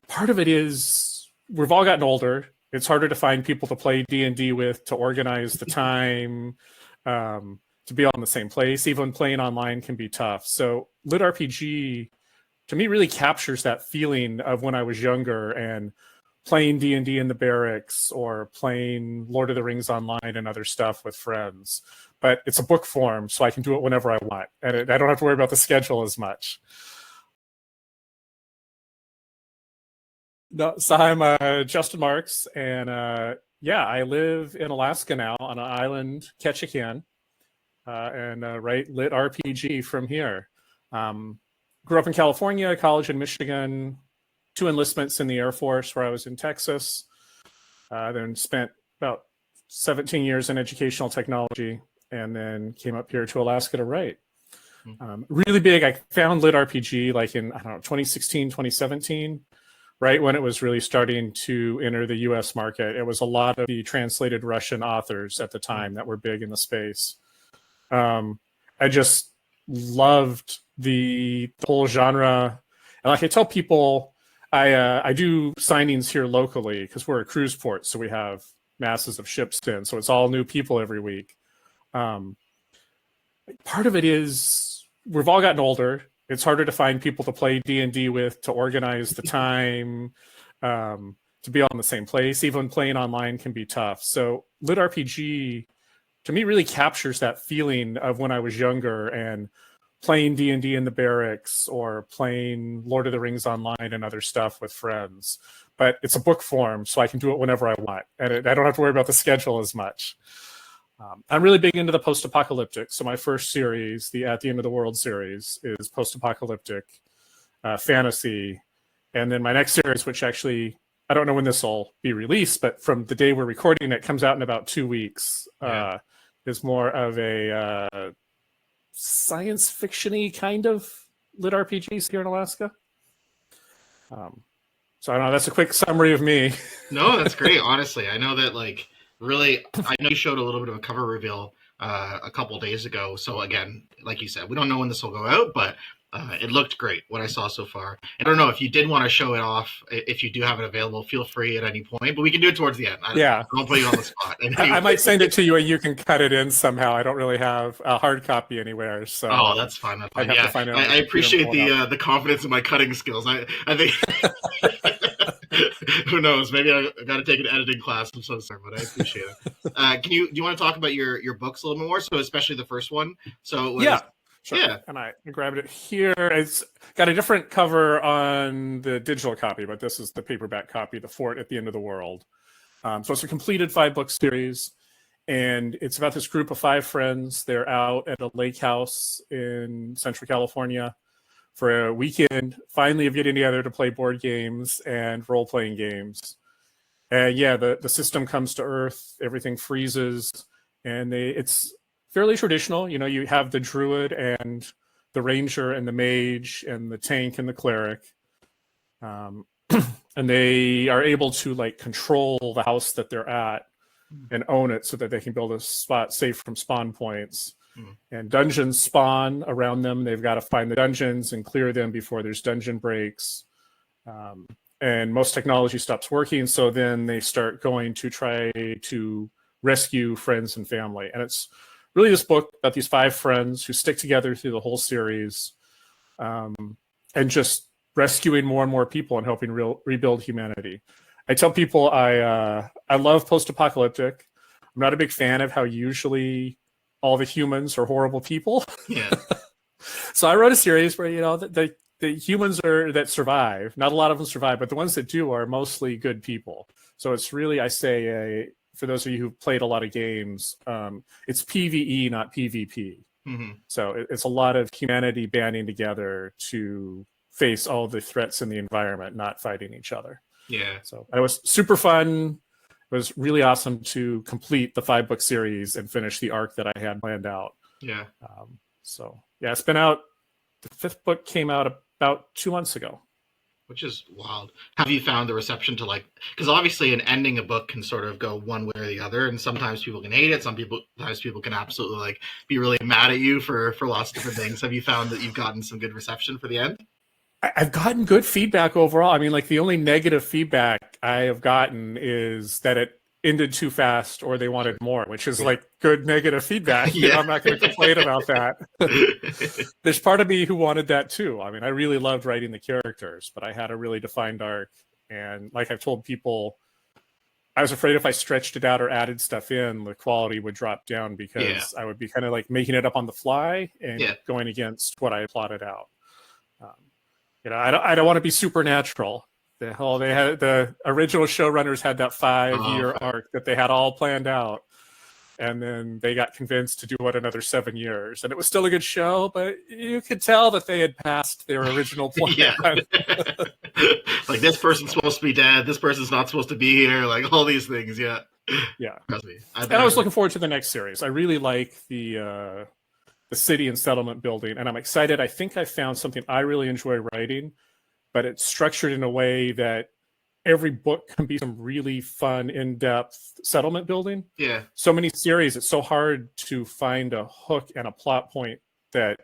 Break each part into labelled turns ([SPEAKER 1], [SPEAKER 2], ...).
[SPEAKER 1] Part of it is we've all gotten older. It's harder to find people to play D&D with, to organize the time, to be all in the same place. Even playing online can be tough. So LitRPG, to me, really captures that feeling of when I was younger and playing D&D in the barracks or playing Lord of the Rings online and other stuff with friends. But it's a book form, so I can do it whenever I want. And I don't have to worry about the schedule as much. No, so I'm Justin Marks, and yeah, I live in Alaska now on an island, Ketchikan, and write lit RPG from here. Um, Grew up in California, college in Michigan, two enlistments in the Air Force where I was in Texas, then spent about 17 years in educational technology, and then came up here to Alaska to write. Really big, I found lit RPG like in, I don't know, 2016, 2017. Right when it was really starting to enter the US market. It was a lot of the translated Russian authors at the time that were big in the space. I just loved the whole genre. And like I tell people, I do signings here locally because we're a cruise port, so we have masses of ships in. So it's all new people every week. Part of it is we've all gotten older. It's harder to find people to play D&D with, to organize the time, to be all in the same place. Even playing online can be tough. So LitRPG, to me, really captures that feeling of when I was younger and playing D&D in the barracks or playing Lord of the Rings online and other stuff with friends. But it's a book form, so I can do it whenever I want. And I don't have to worry about the schedule as much. I'm really big into the post-apocalyptic. So my first series, the At the End of the World series, is post-apocalyptic fantasy. And then my next series, which actually, I don't know when this will be released, but from the day we're recording it, comes out in about 2 weeks, is more of a science fiction-y kind of lit RPGs here in Alaska. So I don't know, that's a quick summary of me.
[SPEAKER 2] No, that's great, honestly. I know that, like, really, I know you showed a little bit of a cover reveal a couple days ago. So again, like you said, we don't know when this will go out, but it looked great, what I saw so far. And I don't know if you did want to show it off, if you do have it available, feel free at any point, but we can do it towards the end. I won't put you on the spot.
[SPEAKER 1] I might send it to you and you can cut it in somehow. I don't really have a hard copy anywhere. So
[SPEAKER 2] that's fine. That's fine.
[SPEAKER 1] I'd have to find it
[SPEAKER 2] I appreciate the confidence in my cutting skills. I think who knows? Maybe I got to take an editing class of some sort, but I appreciate it. Do you want to talk about your books a little bit more? So especially the first one. So
[SPEAKER 1] yeah, sure. Yeah, and I grabbed it here. It's got a different cover on the digital copy, but this is the paperback copy, The Fort at the End of the World. So it's a completed 5-book series, and it's about this group of 5 friends. They're out at a lake house in Central California for a weekend, finally of getting together to play board games and role-playing games. And yeah, the system comes to Earth, everything freezes, and it's fairly traditional. You know, you have the druid and the ranger and the mage and the tank and the cleric. And they are able to like control the house that they're at and own it so that they can build a spot safe from spawn points. And dungeons spawn around them. They've got to find the dungeons and clear them before there's dungeon breaks. And most technology stops working, so then they start going to try to rescue friends and family. And it's really this book about these 5 friends who stick together through the whole series, and just rescuing more and more people and helping rebuild humanity. I tell people I love post-apocalyptic. I'm not a big fan of how usually all the humans are horrible people.
[SPEAKER 2] Yeah.
[SPEAKER 1] So I wrote a series where, you know, the humans that survive, not a lot of them survive, but the ones that do are mostly good people. So it's really, I say, for those of you who've played a lot of games, it's PvE, not PvP. Mm-hmm. So it's a lot of humanity banding together to face all the threats in the environment, not fighting each other.
[SPEAKER 2] Yeah.
[SPEAKER 1] So it was super fun. It was really awesome to complete the 5-book series and finish the arc that I had planned out.
[SPEAKER 2] Yeah.
[SPEAKER 1] So yeah, it's been out. The 5th book came out about 2 months ago.
[SPEAKER 2] Which is wild. Have you found the reception to, like, because obviously an ending a book can sort of go one way or the other, and sometimes people can hate it. Sometimes people can absolutely like be really mad at you for lots of different things. Have you found that you've gotten some good reception for the end?
[SPEAKER 1] I've gotten good feedback overall. I mean, like the only negative feedback I have gotten is that it ended too fast or they wanted more, which is
[SPEAKER 2] Yeah.
[SPEAKER 1] like good negative feedback.
[SPEAKER 2] Yeah.
[SPEAKER 1] I'm not going to complain about that. There's part of me who wanted that too. I mean, I really loved writing the characters, but I had a really defined arc. And like I've told people, I was afraid if I stretched it out or added stuff in, the quality would drop down because I would be kind of like making it up on the fly and going against what I plotted out. Um, I don't want to be supernatural. The original showrunners had that 5-year arc that they had all planned out, and then they got convinced to do another 7 years, and it was still a good show, but you could tell that they had passed their original plan.
[SPEAKER 2] Like this person's supposed to be dead, this person's not supposed to be here, like all these things. Yeah. Trust me.
[SPEAKER 1] And I was looking forward to the next series. I really like the city and settlement building, and I'm excited. I think I found something I really enjoy writing, but it's structured in a way that every book can be some really fun, in-depth settlement building.
[SPEAKER 2] Yeah.
[SPEAKER 1] So many series, it's so hard to find a hook and a plot point that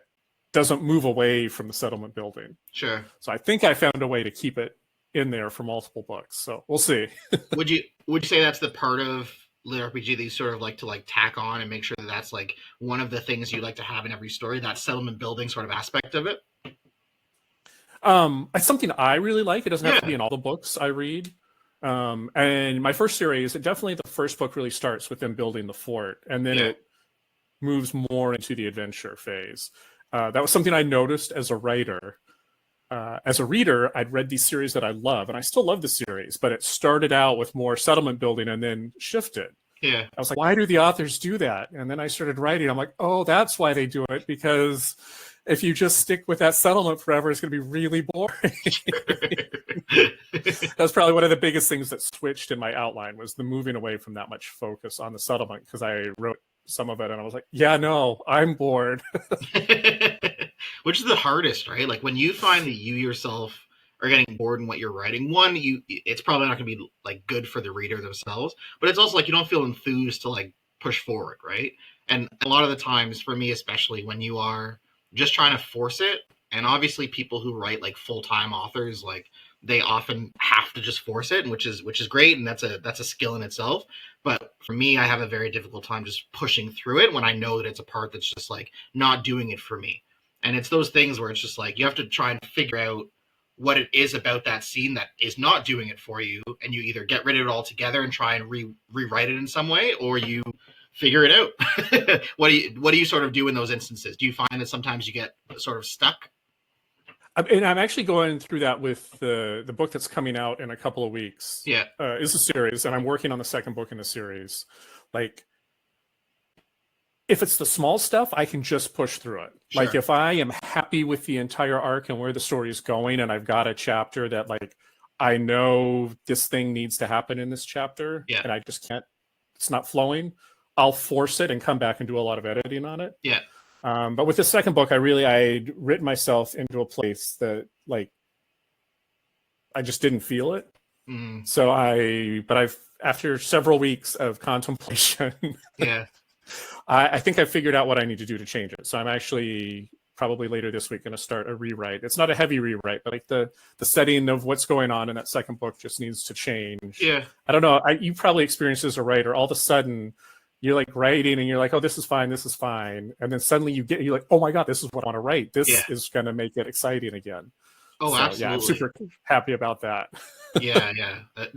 [SPEAKER 1] doesn't move away from the settlement building.
[SPEAKER 2] Sure.
[SPEAKER 1] So I think I found a way to keep it in there for multiple books. So we'll see.
[SPEAKER 2] Would you say that's the part of LitRPG that you sort of like to like tack on and make sure that that's like one of the things you like to have in every story, that settlement building sort of aspect of it?
[SPEAKER 1] It's something I really like. It doesn't have to be in all the books I read. And my first series, definitely the first book really starts with them building the fort, and then it moves more into the adventure phase. That was something I noticed as a writer. As a reader, I'd read these series that I love, and I still love the series, but it started out with more settlement building and then shifted.
[SPEAKER 2] Yeah.
[SPEAKER 1] I was like, why do the authors do that? And then I started writing. I'm like, oh, that's why they do it, because if you just stick with that settlement forever, it's going to be really boring. That's probably one of the biggest things that switched in my outline, was the moving away from that much focus on the settlement, because I wrote some of it and I was like, yeah, no, I'm bored.
[SPEAKER 2] Which is the hardest, right? Like when you find that you yourself are getting bored in what you're writing, one, it's probably not going to be like good for the reader themselves, but it's also like you don't feel enthused to like push forward, right? And a lot of the times, for me especially, when you are just trying to force it, and obviously people who write like full-time authors, like they often have to just force it, and which is great, and that's a skill in itself. But for me, I have a very difficult time just pushing through it when I know that it's a part that's just like not doing it for me. And it's those things where it's just like you have to try and figure out what it is about that scene that is not doing it for you, and you either get rid of it altogether and try and rewrite it in some way, or you figure it out. What do you sort of do in those instances? Do you find that sometimes you get sort of stuck?
[SPEAKER 1] And I'm actually going through that with the book that's coming out in a couple of weeks.
[SPEAKER 2] Yeah.
[SPEAKER 1] It's a series, and I'm working on the second book in the series. Like, if it's the small stuff, I can just push through it. Sure. Like, if I am happy with the entire arc and where the story is going, and I've got a chapter that, like, I know this thing needs to happen in this chapter, and I just can't, it's not flowing, I'll force it and come back and do a lot of editing on it.
[SPEAKER 2] Yeah.
[SPEAKER 1] But with the second book, I'd written myself into a place that, like, I just didn't feel it.
[SPEAKER 2] Mm.
[SPEAKER 1] So I've after several weeks of contemplation, I think I figured out what I need to do to change it. So I'm actually probably later this week going to start a rewrite. It's not a heavy rewrite, but like the setting of what's going on in that second book just needs to change.
[SPEAKER 2] Yeah.
[SPEAKER 1] I don't know. You probably experienced as a writer, all of a sudden you're like writing and you're like, oh, this is fine. And then suddenly you're like, oh my God, this is what I want to write. This is going to make it exciting again.
[SPEAKER 2] Oh, so, absolutely.
[SPEAKER 1] Yeah, I'm super happy about that.
[SPEAKER 2] Yeah.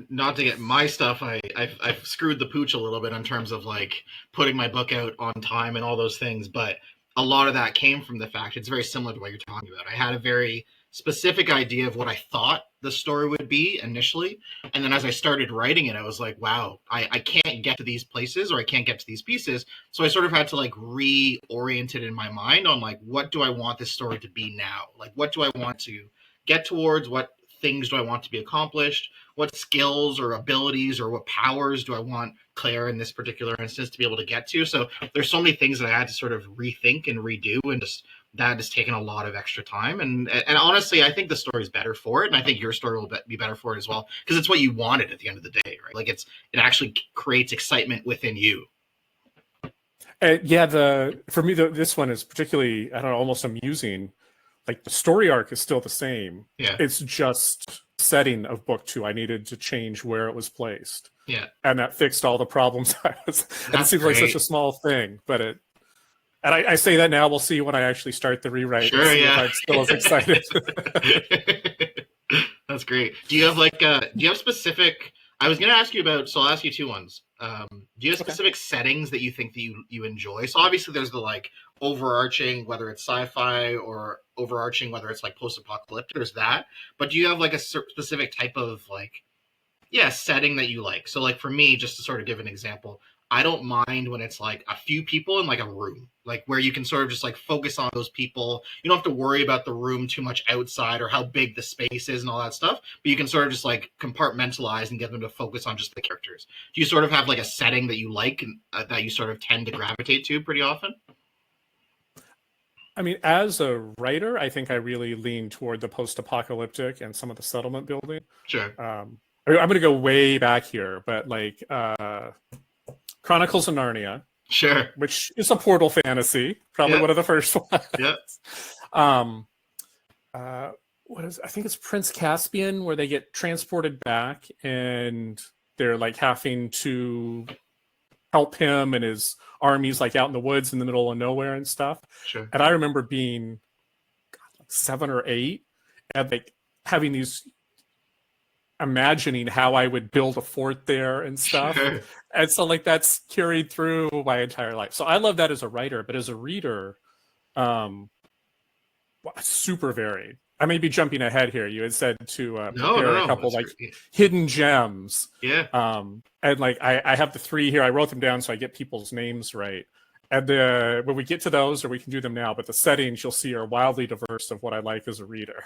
[SPEAKER 2] Not to get my stuff, I've screwed the pooch a little bit in terms of like putting my book out on time and all those things. But a lot of that came from the fact it's very similar to what you're talking about. I had a very specific idea of what I thought the story would be initially. And then as I started writing it, I was like, wow, I can't get to these places, or I can't get to these pieces. So I sort of had to like reorient it in my mind on like, what do I want this story to be now? Like, what do I want to get towards? What things do I want to be accomplished? What skills or abilities or what powers do I want Claire in this particular instance to be able to get to? So there's so many things that I had to sort of rethink and redo, and just that has taken a lot of extra time. And honestly, I think the story is better for it, and I think your story will be better for it as well, because it's what you wanted at the end of the day, right? Like it actually creates excitement within you.
[SPEAKER 1] For me, this one is particularly, I don't know, almost amusing. like the story arc is still the same.
[SPEAKER 2] Yeah.
[SPEAKER 1] It's just setting of book 2. I needed to change where it was placed.
[SPEAKER 2] Yeah.
[SPEAKER 1] And that fixed all the problems. And it seems like such a small thing, but and I say that now. We'll see when I actually start the rewrite.
[SPEAKER 2] Sure,
[SPEAKER 1] see
[SPEAKER 2] yeah.
[SPEAKER 1] if I'm still as excited.
[SPEAKER 2] That's great. Do you have specific? I was going to ask you about. So I'll ask you two ones. Do you have specific settings that you think that you enjoy? So obviously there's the like overarching, whether it's sci-fi or overarching, whether it's like post-apocalyptic. There's that. But do you have like a specific type of like, setting that you like? So like for me, just to sort of give an example, I don't mind when it's like a few people in like a room, like where you can sort of just like focus on those people. You don't have to worry about the room too much outside or how big the space is and all that stuff, but you can sort of just like compartmentalize and get them to focus on just the characters. Do you sort of have like a setting that you like and that you sort of tend to gravitate to pretty often?
[SPEAKER 1] I mean, as a writer, I think I really lean toward the post-apocalyptic and some of the settlement building.
[SPEAKER 2] Sure.
[SPEAKER 1] I'm going to go way back here, but like Chronicles of Narnia,
[SPEAKER 2] sure,
[SPEAKER 1] which is a portal fantasy, probably one of the first ones.
[SPEAKER 2] Yeah.
[SPEAKER 1] I think it's Prince Caspian, where they get transported back and they're like having to help him and his armies like out in the woods in the middle of nowhere and stuff.
[SPEAKER 2] Sure.
[SPEAKER 1] And I remember being like 7 or 8 and like having these, imagining how I would build a fort there and stuff.
[SPEAKER 2] Sure.
[SPEAKER 1] And so like that's carried through my entire life. So I love that as a writer, but as a reader, super varied. I may be jumping ahead here. You had said to prepare a couple like hidden gems.
[SPEAKER 2] Yeah.
[SPEAKER 1] And like I have the 3 here. I wrote them down so I get people's names right. And when we get to those, or we can do them now, but the settings you'll see are wildly diverse of what I like as a reader.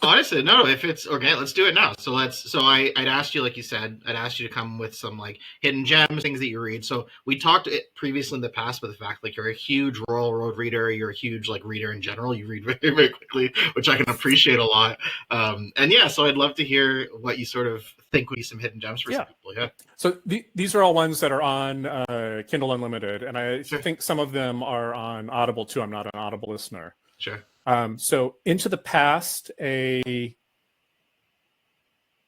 [SPEAKER 2] Honestly, no. If it's okay, let's do it now. So I'd asked you, like you said, I'd asked you to come with some like hidden gems, things that you read. So we talked previously in the past about the fact like you're a huge Royal Road reader. You're a huge like reader in general. You read very, very quickly, which I can appreciate a lot. And yeah, so I'd love to hear what you sort of think would be some hidden gems for some people. Yeah.
[SPEAKER 1] So these are all ones that are on Kindle Unlimited, and I think some of them are on Audible too. I'm not an Audible listener.
[SPEAKER 2] Sure.
[SPEAKER 1] So Into the Past, a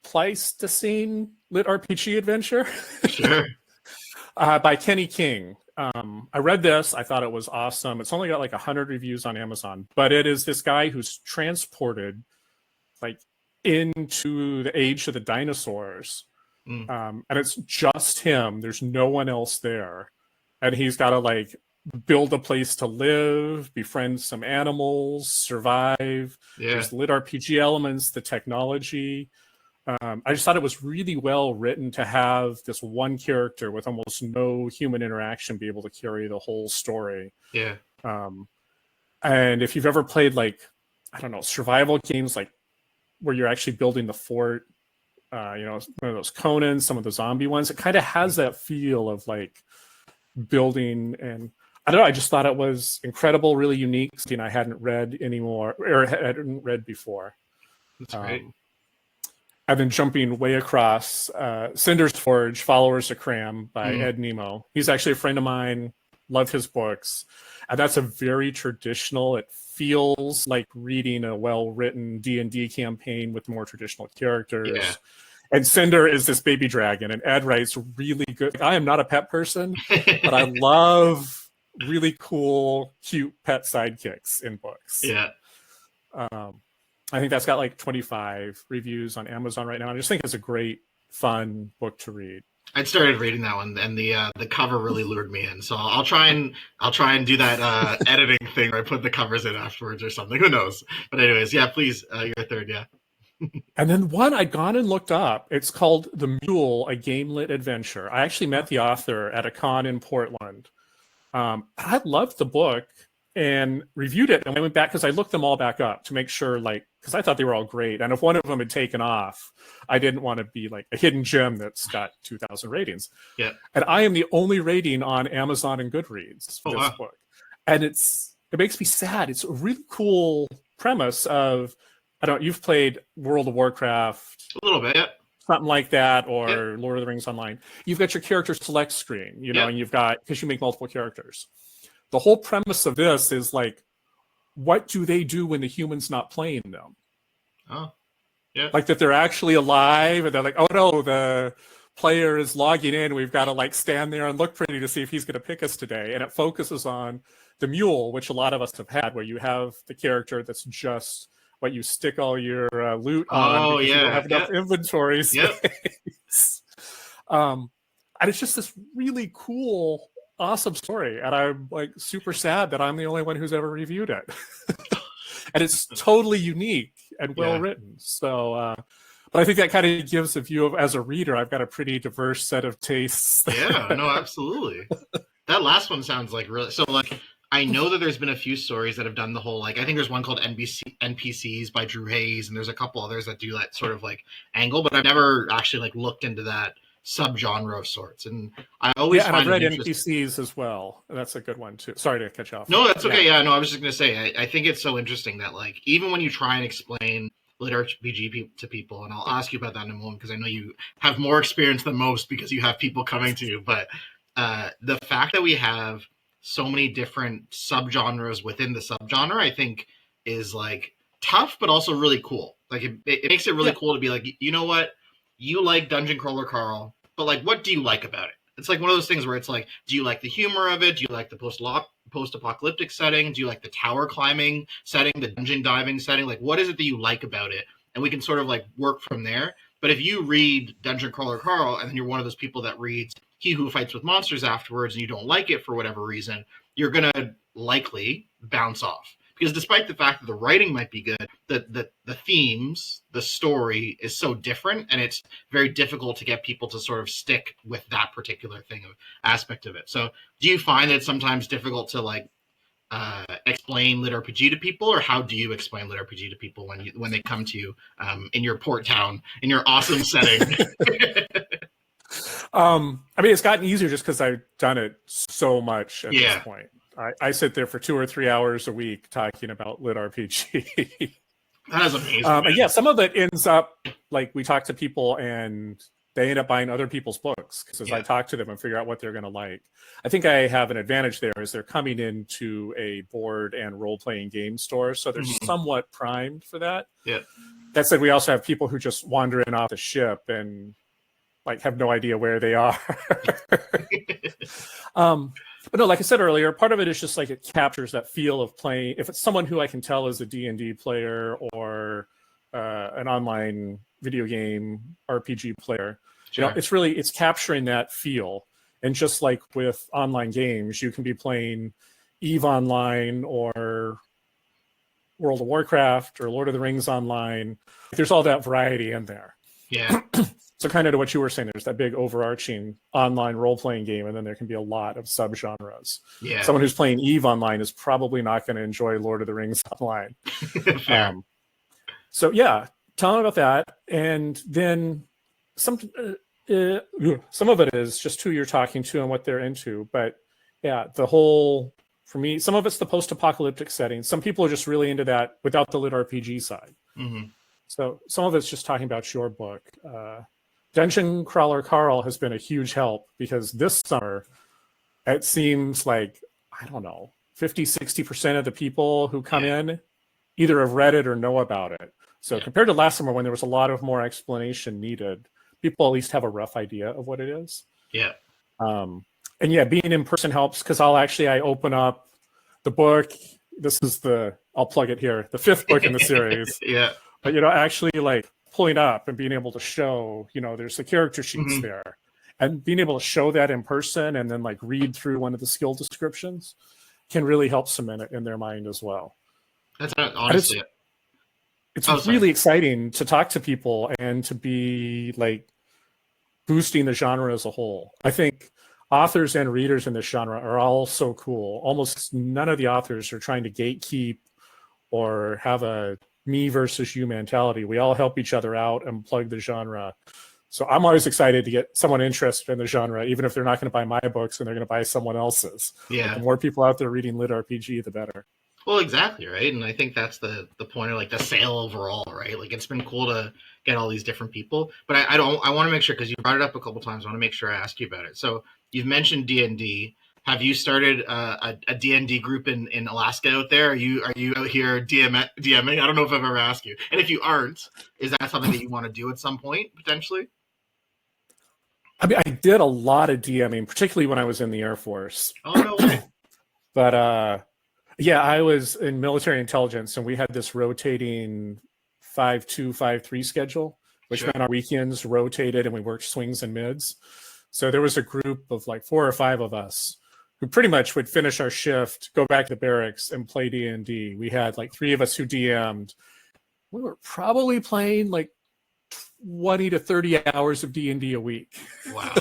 [SPEAKER 1] Pleistocene lit RPG adventure.
[SPEAKER 2] Sure.
[SPEAKER 1] By Kenny King. I read this. I thought it was awesome. It's only got like 100 reviews on Amazon, but it is this guy who's transported like into the age of the dinosaurs. And it's just him. There's no one else there. And he's got to like build a place to live, befriend some animals, survive. There's lit RPG elements, the technology. I just thought it was really well written to have this one character with almost no human interaction be able to carry the whole story.
[SPEAKER 2] Yeah.
[SPEAKER 1] And if you've ever played like, I don't know, survival games like where you're actually building the fort, one of those Conan, some of the zombie ones, it kind of has that feel of like building. And I don't know, I just thought it was incredible, really unique, something I hadn't read anymore or hadn't read before.
[SPEAKER 2] That's great.
[SPEAKER 1] And then jumping way across, Cinder's Forge, Followers of Cram by Ed Nemo. He's actually a friend of mine, love his books. And that's a very traditional, it feels like reading a well-written D&D campaign with more traditional characters.
[SPEAKER 2] Yeah.
[SPEAKER 1] And Cinder is this baby dragon, and Ed writes really good. I am not a pet person, but I love really cool, cute pet sidekicks in books.
[SPEAKER 2] Yeah.
[SPEAKER 1] I think that's got like 25 reviews on Amazon right now. I just think it's a great, fun book to read.
[SPEAKER 2] I'd started reading that one, and the cover really lured me in. So I'll try and do that editing thing where I put the covers in afterwards or something. Who knows? But anyways, yeah, please, your third, yeah.
[SPEAKER 1] And then one I'd gone and looked up. It's called The Mule, a Game Lit Adventure. I actually met the author at a con in Portland. I loved the book and reviewed it, and I went back because I looked them all back up to make sure, like, because I thought they were all great. And if one of them had taken off, I didn't want to be like a hidden gem that's got 2,000 ratings.
[SPEAKER 2] Yeah.
[SPEAKER 1] And I am the only rating on Amazon and Goodreads for this book. And it makes me sad. It's a really cool premise of, I don't know, you've played World of Warcraft.
[SPEAKER 2] A little bit, yeah.
[SPEAKER 1] Something like that, or Lord of the Rings Online. You've got your character select screen, and you've got, because you make multiple characters. The whole premise of this is like, what do they do when the human's not playing them?
[SPEAKER 2] Oh, yeah.
[SPEAKER 1] Like that they're actually alive, and they're like, oh no, the player is logging in. We've got to like stand there and look pretty to see if he's going to pick us today. And it focuses on the mule, which a lot of us have had, where you have the character that's just what you stick all your loot on because you don't have enough inventory space. And it's just this really cool, awesome story. And I'm like super sad that I'm the only one who's ever reviewed it. And it's totally unique and well written. So, but I think that kind of gives a view of, as a reader, I've got a pretty diverse set of tastes.
[SPEAKER 2] Yeah, no, absolutely. That last one sounds like really, so like, I know that there's been a few stories that have done the whole, like, I think there's one called NPCs by Drew Hayes, and there's a couple others that do that sort of like angle, but I've never actually like looked into that subgenre of sorts. And I always
[SPEAKER 1] and I've read NPCs as well. That's a good one too. Sorry to cut you off.
[SPEAKER 2] No, that's okay. Yeah, no, I was just gonna say, I think it's so interesting that like even when you try and explain LitRPG to people, and I'll ask you about that in a moment because I know you have more experience than most because you have people coming to you, but the fact that we have so many different subgenres within the subgenre, I think is like tough, but also really cool. Like it makes it really cool to be like, you know what? You like Dungeon Crawler Carl, but like, what do you like about it? It's like one of those things where it's like, do you like the humor of it? Do you like the post-apocalyptic setting? Do you like the tower climbing setting, the dungeon diving setting? Like, what is it that you like about it? And we can sort of like work from there. But if you read Dungeon Crawler Carl and then you're one of those people that reads He Who Fights with Monsters afterwards and you don't like it for whatever reason, you're going to likely bounce off. Because despite the fact that the writing might be good, the themes, the story is so different, and it's very difficult to get people to sort of stick with that particular aspect of it. So do you find it sometimes difficult to like explain LitRPG to people, or how do you explain LitRPG to people when they come to you in your port town, in your awesome setting?
[SPEAKER 1] I mean, it's gotten easier just because I've done it so much at this point. I sit there for 2 or 3 hours a week talking about LitRPG.
[SPEAKER 2] That is amazing.
[SPEAKER 1] Some of it ends up like we talk to people and they end up buying other people's books because as I talk to them and figure out what they're going to like. I think I have an advantage there is they're coming into a board and role-playing game store, so they're somewhat primed for that.
[SPEAKER 2] Yeah.
[SPEAKER 1] That said, we also have people who just wander in off the ship and like have no idea where they are. But no, like I said earlier, part of it is just like it captures that feel of playing. If it's someone who I can tell is a D&D player or an online video game RPG player, you know, it's capturing that feel. And just like with online games, you can be playing EVE Online or World of Warcraft or Lord of the Rings Online. There's all that variety in there.
[SPEAKER 2] Yeah.
[SPEAKER 1] So kind of to what you were saying, there's that big overarching online role-playing game, and then there can be a lot of subgenres.
[SPEAKER 2] Yeah.
[SPEAKER 1] Someone who's playing EVE Online is probably not going to enjoy Lord of the Rings Online. So yeah, tell them about that. And then some of it is just who you're talking to and what they're into. But yeah, for me, some of it's the post-apocalyptic setting. Some people are just really into that without the LitRPG side.
[SPEAKER 2] Mm-hmm.
[SPEAKER 1] So some of it's just talking about your book. Dungeon Crawler Carl has been a huge help because this summer, it seems like, I don't know, 50, 60% of the people who come in either have read it or know about it. So compared to last summer when there was a lot of more explanation needed, people at least have a rough idea of what it is.
[SPEAKER 2] Yeah.
[SPEAKER 1] And being in person helps because I open up the book. This is I'll plug it here, the 5th book in the series.
[SPEAKER 2] Yeah.
[SPEAKER 1] But, actually like pulling up and being able to show, there's the character sheets there and being able to show that in person and then like read through one of the skill descriptions can really help cement it in their mind as well.
[SPEAKER 2] That's honestly it.
[SPEAKER 1] It's really exciting to talk to people and to be like boosting the genre as a whole. I think authors and readers in this genre are all so cool. Almost none of the authors are trying to gatekeep or have a me versus you mentality. We all help each other out and plug the genre. So I'm always excited to get someone interested in the genre, even if they're not going to buy my books and they're going to buy someone else's.
[SPEAKER 2] Yeah.
[SPEAKER 1] Like, the more people out there reading LitRPG, the better.
[SPEAKER 2] Well, exactly, right? And I think that's the point of like the sale overall, right? Like it's been cool to get all these different people, but I want to make sure, because you brought it up a couple times, I want to make sure I ask you about it. So you've mentioned D&D. Have you started a D&D group in Alaska out there? Are you out here DMing? I don't know if I've ever asked you. And if you aren't, is that something that you want to do at some point potentially?
[SPEAKER 1] I mean, I did a lot of DMing, particularly when I was in the Air Force.
[SPEAKER 2] Oh, no way.
[SPEAKER 1] But yeah, I was in military intelligence, and we had this rotating 5-2, 5-3 schedule, which
[SPEAKER 2] Sure.
[SPEAKER 1] meant our weekends rotated and we worked swings and mids. So there was a group of like 4 or 5 of us who pretty much would finish our shift, go back to the barracks, and play D&D. We had like 3 of us who DM'd. We were probably playing like 20 to 30 hours of D&D a week.
[SPEAKER 2] Wow.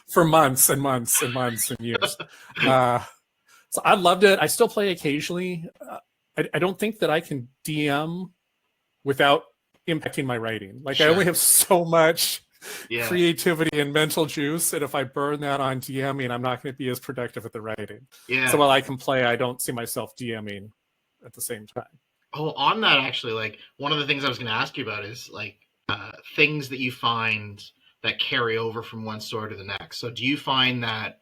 [SPEAKER 1] For months and months and months and years. So I loved it. I still play occasionally. I don't think that I can DM without impacting my writing. Like,
[SPEAKER 2] Sure.
[SPEAKER 1] I only have so much
[SPEAKER 2] Yeah.
[SPEAKER 1] creativity and mental juice, and if I burn that on DMing, I'm not going to be as productive at the writing.
[SPEAKER 2] Yeah.
[SPEAKER 1] So while I can play, I don't see myself DMing at the same time.
[SPEAKER 2] Oh, on that actually, like one of the things I was going to ask you about is like things that you find that carry over from one story to the next. So do you find that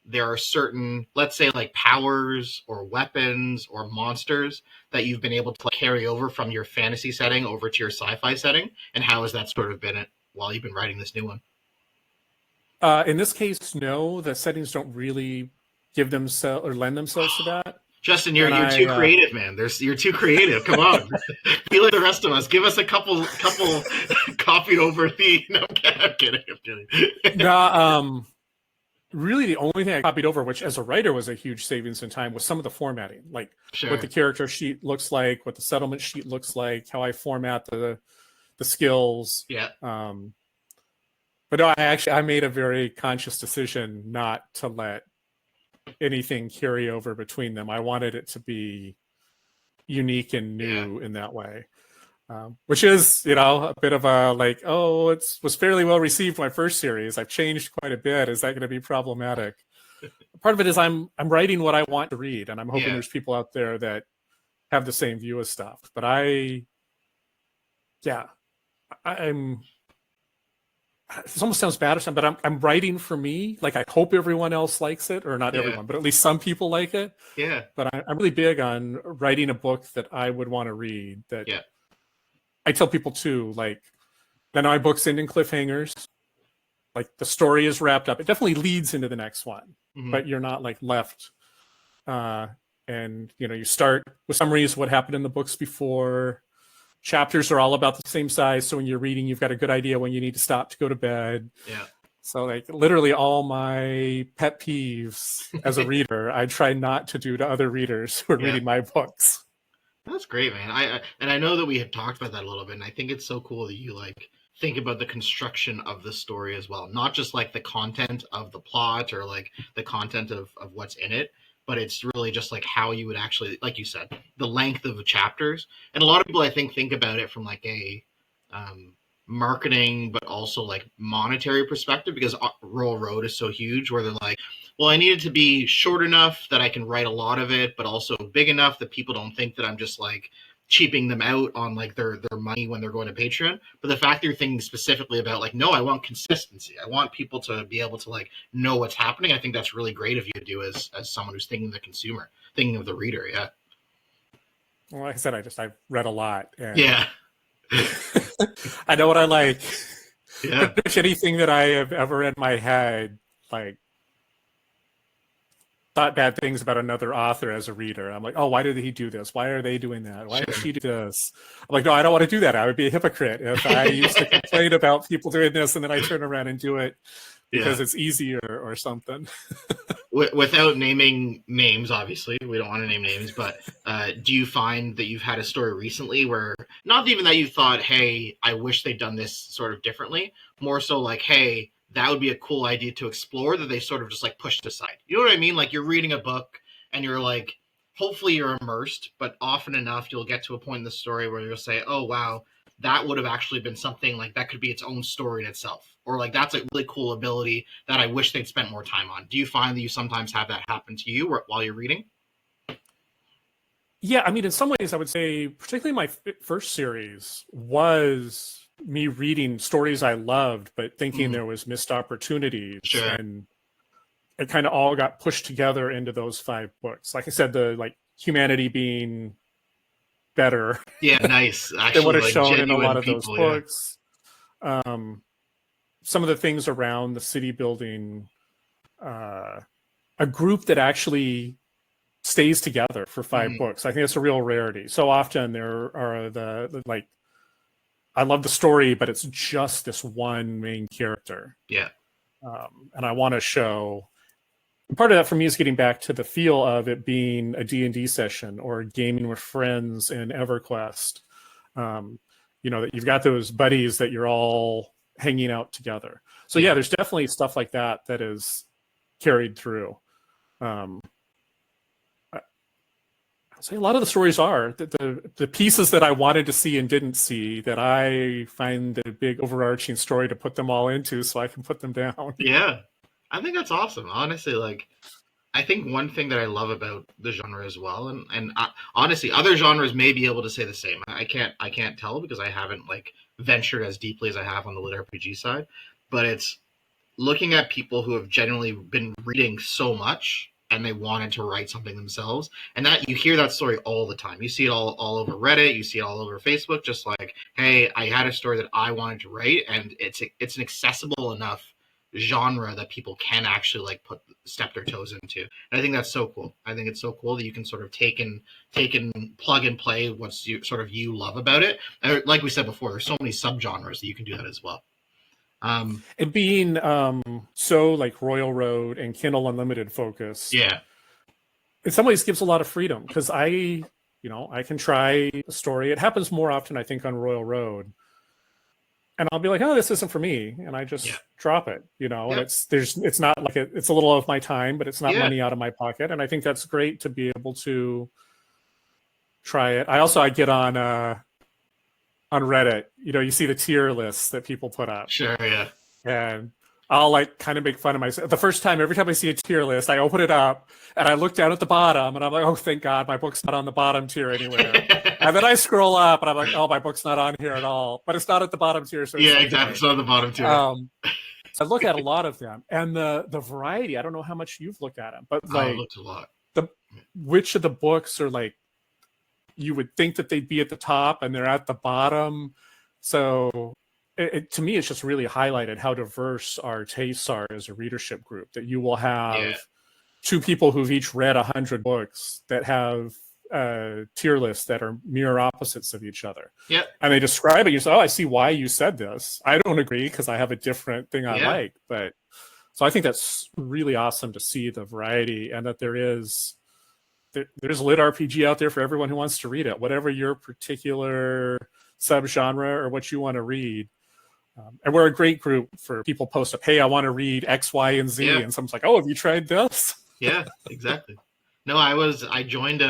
[SPEAKER 2] there are certain, let's say, like powers or weapons or monsters that you've been able to like, carry over from your fantasy setting over to your sci-fi setting? And how has that sort of been it while you've been writing this new one?
[SPEAKER 1] In this case, no, the settings don't really give themselves or lend themselves to that.
[SPEAKER 2] Justin, you're too creative, man. You're too creative. Come on, be like the rest of us. Give us a couple copied over the. No, I'm kidding.
[SPEAKER 1] No, really, the only thing I copied over, which as a writer was a huge savings in time, was some of the formatting, like
[SPEAKER 2] Sure.
[SPEAKER 1] what the character sheet looks like, what the settlement sheet looks like, how I format the skills.
[SPEAKER 2] Yeah.
[SPEAKER 1] But no, I made a very conscious decision not to let anything carry over between them. I wanted it to be unique and new in that way, which is, a bit of a like, oh, it was fairly well received my first series. I've changed quite a bit. Is that going to be problematic? Part of it is I'm writing what I want to read, and I'm hoping there's people out there that have the same view of stuff. But I'm. It almost sounds bad or something, but I'm writing for me. Like, I hope everyone else likes it, or not everyone, but at least some people like it.
[SPEAKER 2] Yeah.
[SPEAKER 1] But I'm really big on writing a book that I would want to read. I tell people too, like, then my books end in cliffhangers. Like, the story is wrapped up. It definitely leads into the next one, but you're not like left. And you start with summaries of what happened in the books before. Chapters are all about the same size, so when you're reading, you've got a good idea when you need to stop to go to bed.
[SPEAKER 2] Yeah.
[SPEAKER 1] So, like, literally all my pet peeves as a reader, I try not to do to other readers who are reading my books.
[SPEAKER 2] That's great, man. I know that we had talked about that a little bit, and I think it's so cool that you like think about the construction of the story as well, not just like the content of the plot or like the content of what's in it, but it's really just like how you would actually, like you said, the length of the chapters. And a lot of people, I think about it from like a marketing, but also like monetary perspective, because Royal Road is so huge where they're like, well, I need it to be short enough that I can write a lot of it, but also big enough that people don't think that I'm just like cheaping them out on like their money when they're going to Patreon. But the fact that you're thinking specifically about like, no, I want consistency. I want people to be able to like know what's happening. I think that's really great of you to do as someone who's thinking of the consumer, thinking of the reader. Yeah.
[SPEAKER 1] Well, like I said, I've read a lot. And
[SPEAKER 2] yeah.
[SPEAKER 1] I know what I like.
[SPEAKER 2] Yeah.
[SPEAKER 1] Pretty much anything that I have ever in my head, like, thought bad things about another author as a reader. I'm like, oh, why did he do this? Why are they doing that? Why did she do this? I'm like, no, I don't want to do that. I would be a hypocrite if I used to complain about people doing this and then I turn around and do it because it's easier or something.
[SPEAKER 2] Without naming names, obviously, we don't want to name names, but do you find that you've had a story recently where, not even that you thought, hey, I wish they'd done this sort of differently, more so like, hey, that would be a cool idea to explore, that they sort of just like pushed aside? You know what I mean? Like, you're reading a book and you're like, hopefully you're immersed, but often enough you'll get to a point in the story where you'll say, oh, wow, that would have actually been something like that could be its own story in itself. Or like, that's a really cool ability that I wish they'd spent more time on. Do you find that you sometimes have that happen to you while you're reading?
[SPEAKER 1] Yeah, I mean, in some ways I would say, particularly my first series was me reading stories I loved, but thinking there was missed opportunities.
[SPEAKER 2] Sure.
[SPEAKER 1] And it kind of all got pushed together into those 5 books. Like I said, the like humanity being better
[SPEAKER 2] Yeah, nice.
[SPEAKER 1] than what
[SPEAKER 2] Actually,
[SPEAKER 1] is
[SPEAKER 2] like
[SPEAKER 1] shown in a lot
[SPEAKER 2] genuine
[SPEAKER 1] of those
[SPEAKER 2] people. Yeah,
[SPEAKER 1] books. Some of the things around the city building, a group that actually stays together for 5 books. I think it's a real rarity. So often there are the like, I love the story, but it's just this one main character.
[SPEAKER 2] yeah,
[SPEAKER 1] And I want to show. Part of that for me is getting back to the feel of it being a D&D session or gaming with friends in EverQuest. That you've got those buddies that you're all hanging out together. So yeah, there's definitely stuff like that that is carried through. I'll say a lot of the stories are the pieces that I wanted to see and didn't see, that I find the big overarching story to put them all into so I can put them down.
[SPEAKER 2] yeah. I think that's awesome. Honestly, like I think one thing that I love about the genre as well, and honestly, other genres may be able to say the same. I can't tell because I haven't like ventured as deeply as I have on the lit RPG side, but it's looking at people who have generally been reading so much and they wanted to write something themselves, and that you hear that story all the time. You see it all over Reddit, you see it all over Facebook, just like, hey, I had a story that I wanted to write, and it's an accessible enough genre that people can actually like step their toes into. And I think that's so cool. I think it's so cool that you can sort of take and plug and play what's you love about it. And like we said before, there's so many subgenres that you can do that as well.
[SPEAKER 1] And being so like Royal Road and Kindle Unlimited focused,
[SPEAKER 2] yeah,
[SPEAKER 1] in some ways gives a lot of freedom, because I can try a story. It happens more often, I think, on Royal Road, and I'll be like, oh, this isn't for me, and I just drop it, and it's not like it's a little of my time, but it's not money out of my pocket, and I think that's great to be able to try it. I get on Reddit, you see the tier lists that people put up.
[SPEAKER 2] Sure, yeah.
[SPEAKER 1] And I'll like kind of make fun of myself. The first time, every time I see a tier list, I open it up and I look down at the bottom and I'm like, oh, thank God, my book's not on the bottom tier anywhere. And then I scroll up and I'm like, oh, my book's not on here at all. But it's not at the bottom tier. So
[SPEAKER 2] yeah, exactly. It's on the bottom tier.
[SPEAKER 1] So I look at a lot of them, and the variety. I don't know how much you've looked at them, but like
[SPEAKER 2] I looked a lot.
[SPEAKER 1] Which of the books are like, you would think that they'd be at the top and they're at the bottom. So to me, it's just really highlighted how diverse our tastes are as a readership group, that you will have 2 people who've each read 100 books that have tier lists that are mirror opposites of each other.
[SPEAKER 2] Yeah.
[SPEAKER 1] And they describe it. You say, oh, I see why you said this. I don't agree because I have a different thing I like. But so I think that's really awesome to see the variety, and that there's lit RPG out there for everyone who wants to read it, whatever your particular subgenre or what you want to read. And we're a great group for people post up, hey, I want to read X, Y, and Z. And someone's like, oh, have you tried this?
[SPEAKER 2] Yeah, exactly. No, I joined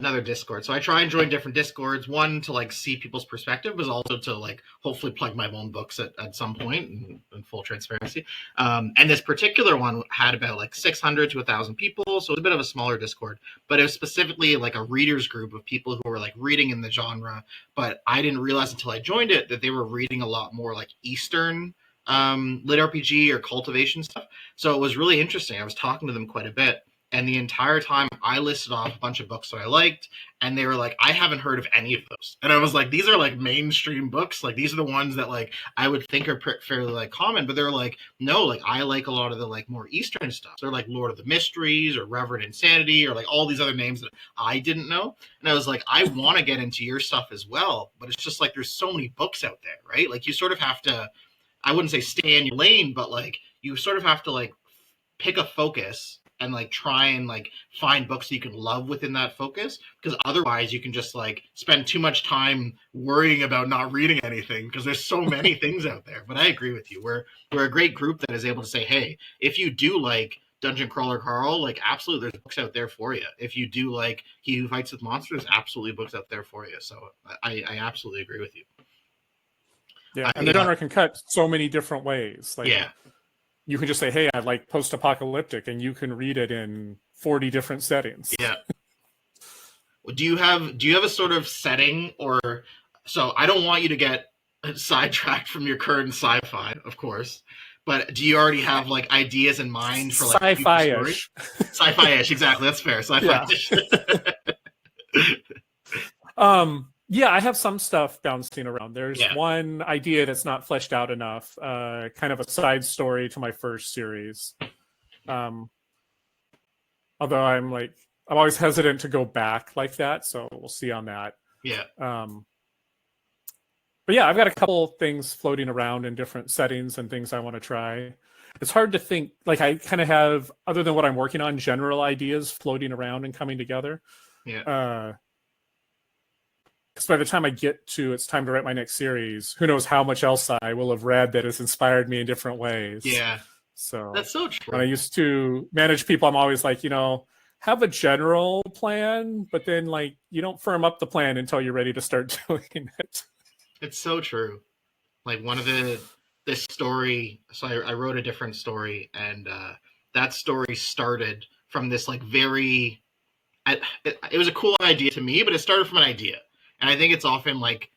[SPEAKER 2] another Discord. So I try and join different Discords, one to like see people's perspective, but also to like hopefully plug my own books at some point in full transparency. And this particular one had about like 600 to 1,000 people. So it was a bit of a smaller Discord, but it was specifically like a readers group of people who were like reading in the genre. But I didn't realize until I joined it that they were reading a lot more like Eastern lit RPG or cultivation stuff. So it was really interesting. I was talking to them quite a bit. And the entire time I listed off a bunch of books that I liked, and they were like, I haven't heard of any of those. And I was like, these are like mainstream books. Like these are the ones that like I would think are fairly like common, but they're like, no, like I like a lot of the like more Eastern stuff. They're like Lord of the Mysteries or Reverend Insanity or like all these other names that I didn't know. And I was like, I want to get into your stuff as well, but it's just like there's so many books out there, right? Like you sort of have to, I wouldn't say stay in your lane, but like you sort of have to like pick a focus and like try and like find books that you can love within that focus, because otherwise you can just like spend too much time worrying about not reading anything because there's so many things out there. But I agree with you. We're a great group that is able to say, hey, if you do like Dungeon Crawler Carl, like absolutely there's books out there for you. If you do like He Who Fights with Monsters, absolutely books out there for you. So I absolutely agree with you.
[SPEAKER 1] Yeah, and the genre can cut so many different ways. Like,
[SPEAKER 2] yeah.
[SPEAKER 1] You can just say, hey, I like post-apocalyptic, and you can read it in 40 different settings.
[SPEAKER 2] Yeah. Do you have a sort of setting, or so I don't want you to get sidetracked from your current sci-fi, of course, But do you already have like ideas in mind for like future stories?
[SPEAKER 1] Sci-fi-ish.
[SPEAKER 2] Sci-fi-ish, exactly. That's fair. Sci-fi-ish.
[SPEAKER 1] Yeah, I have some stuff bouncing around. There's
[SPEAKER 2] Yeah.
[SPEAKER 1] one idea that's not fleshed out enough, kind of a side story to my first series. Um, although I'm always hesitant to go back like that, so we'll see on that.
[SPEAKER 2] Yeah.
[SPEAKER 1] But yeah, I've got a couple things floating around in different settings and things I want to try. It's hard to think, like I kind of have, other than what I'm working on, general ideas floating around and coming together.
[SPEAKER 2] Yeah.
[SPEAKER 1] Because by the time I get to it's time to write my next series, who knows how much else I will have read that has inspired me in different ways.
[SPEAKER 2] Yeah.
[SPEAKER 1] So
[SPEAKER 2] That's so true.
[SPEAKER 1] when I used to manage people, I'm always like, have a general plan, but then like you don't firm up the plan until you're ready to start doing it.
[SPEAKER 2] It's so true. Like one of this story. So I wrote a different story, and that story started from this like very. It was a cool idea to me, but it started from an idea, and I think it's often like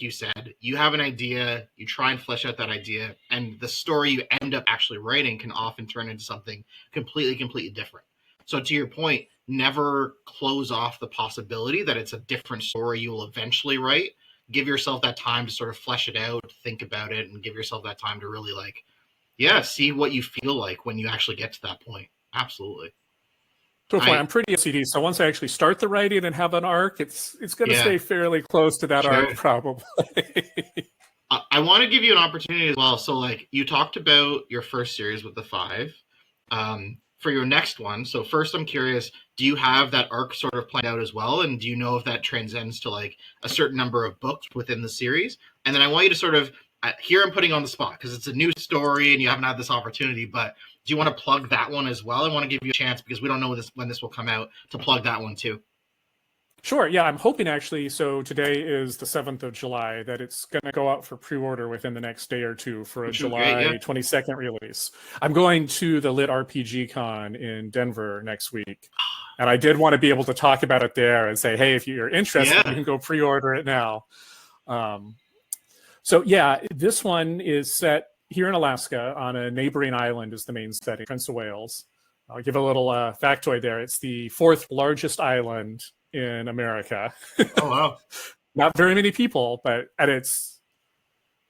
[SPEAKER 2] you said, you have an idea, you try and flesh out that idea, and the story you end up actually writing can often turn into something completely different. So to your point, never close off the possibility that it's a different story you will eventually write. Give yourself that time to sort of flesh it out, think about it, and give yourself that time to really see what you feel like when you actually get to that point. Absolutely.
[SPEAKER 1] So I'm pretty OCD, so once I actually start the writing and have an arc, it's going to stay fairly close to that arc, probably.
[SPEAKER 2] I want to give you an opportunity as well. So, like, you talked about your first series with the 5. For your next one, so first I'm curious, do you have that arc sort of planned out as well? And do you know if that transcends to, like, a certain number of books within the series? And then I want you to sort of, here I'm putting on the spot because it's a new story and you haven't had this opportunity, but do you want to plug that one as well? I want to give you a chance because we don't know when this will come out to plug that one too.
[SPEAKER 1] Sure. Yeah, I'm hoping actually. So today is the 7th of July, that it's going to go out for pre-order within the next day or two for a July 22nd release. I'm going to the LitRPG Con in Denver next week. And I did want to be able to talk about it there and say, hey, if you're interested, you can go pre-order it now. So yeah, this one is set here in Alaska on a neighboring island is the main setting, Prince of Wales. I'll give a little factoid there. It's the 4th largest island in America.
[SPEAKER 2] Oh, wow.
[SPEAKER 1] Not very many people, but it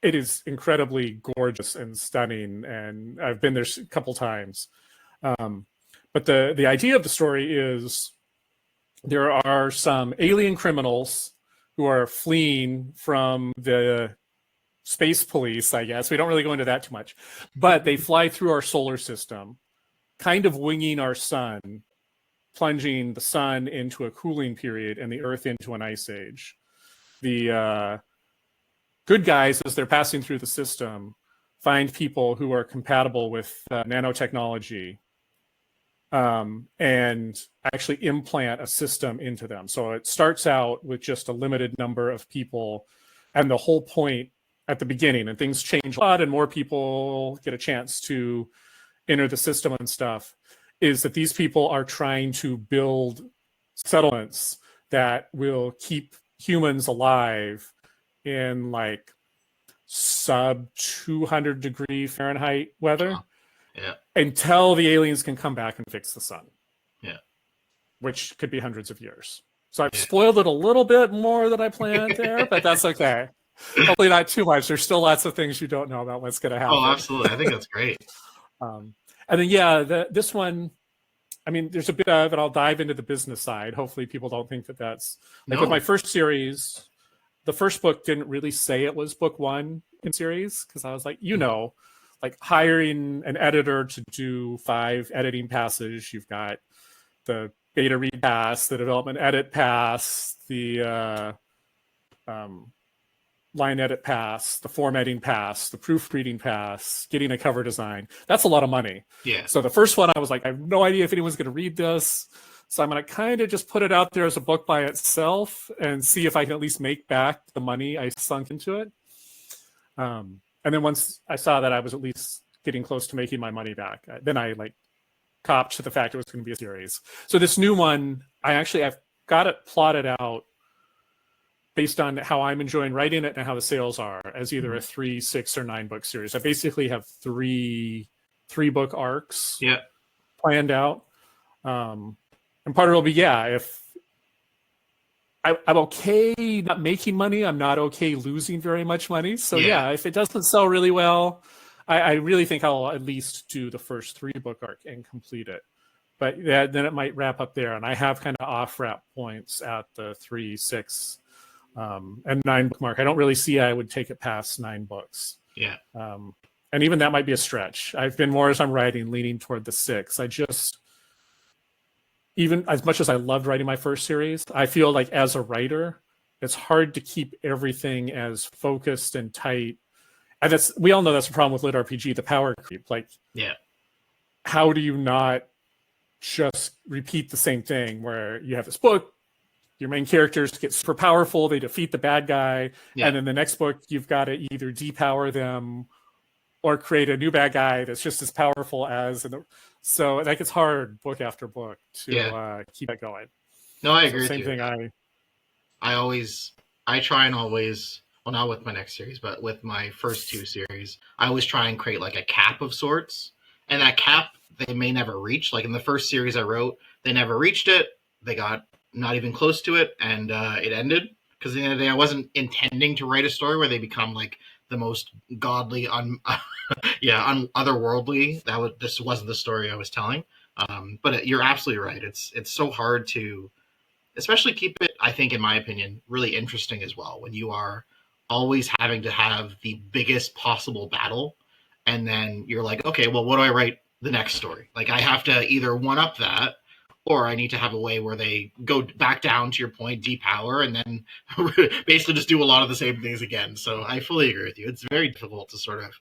[SPEAKER 1] is incredibly gorgeous and stunning. And I've been there a couple times. But the idea of the story is there are some alien criminals who are fleeing from the space police, I guess. We don't really go into that too much. But they fly through our solar system, kind of winging our sun, plunging the sun into a cooling period and the Earth into an ice age. The good guys, as they're passing through the system, find people who are compatible with nanotechnology and actually implant a system into them. So it starts out with just a limited number of people, and the whole point at the beginning, and things change a lot and more people get a chance to enter the system and stuff, is that these people are trying to build settlements that will keep humans alive in like sub 200 degree Fahrenheit weather until the aliens can come back and fix the sun.
[SPEAKER 2] Yeah.
[SPEAKER 1] Which could be hundreds of years. So I've spoiled it a little bit more than I planned there, but that's okay. Hopefully not too much. There's still lots of things you don't know about what's going to happen.
[SPEAKER 2] Oh, absolutely. I think that's great.
[SPEAKER 1] And then, this one, I mean, there's a bit of it. I'll dive into the business side. Hopefully people don't think that that's... Like with my first series, the first book didn't really say it was book 1 in series, because I was like, like hiring an editor to do 5 editing passes. You've got the beta read pass, the development edit pass, the line edit pass, the formatting pass, the proofreading pass, getting a cover design. That's a lot of money.
[SPEAKER 2] Yeah.
[SPEAKER 1] So the first one, I was like, I have no idea if anyone's going to read this. So I'm going to kind of just put it out there as a book by itself and see if I can at least make back the money I sunk into it. And then once I saw that I was at least getting close to making my money back, then I copped to the fact it was going to be a series. So this new one, I've got it plotted out based on how I'm enjoying writing it and how the sales are, as either a 3, 6, or 9 book series. I basically have three book arcs planned out. And part of it will be, if I'm okay not making money, I'm not okay losing very much money. So if it doesn't sell really well, I really think I'll at least do the first 3 book arc and complete it. But then it might wrap up there. And I have kind of off wrap points at the 3, 6, and 9 book mark. I don't really see I would take it past 9 books. And even that might be a stretch. I've been more, as I'm writing, leaning toward the 6. Even as much as I loved writing my first series, I feel like as a writer, it's hard to keep everything as focused and tight. And we all know that's a problem with LitRPG, the power creep. Like, how do you not just repeat the same thing where you have this book, your main characters get super powerful, they defeat the bad guy, and then the next book you've got to either depower them or create a new bad guy that's just as powerful as. So that gets hard book after book to keep that going.
[SPEAKER 2] No, I agree.
[SPEAKER 1] Same thing.
[SPEAKER 2] I try and always, well, not with my next series, but with my first 2 series, I always try and create like a cap of sorts, and that cap they may never reach. Like in the first series I wrote, they never reached it. They got not even close to it, and it ended. Because at the end of the day, I wasn't intending to write a story where they become like the most godly, otherworldly. This wasn't the story I was telling. But you're absolutely right. It's so hard to, especially keep it, I think, in my opinion, really interesting as well, when you are always having to have the biggest possible battle, and then you're like, okay, well, what do I write the next story? Like, I have to either one up that, or I need to have a way where they go back down to your point, depower, and then basically just do a lot of the same things again. So I fully agree with you. It's very difficult to sort of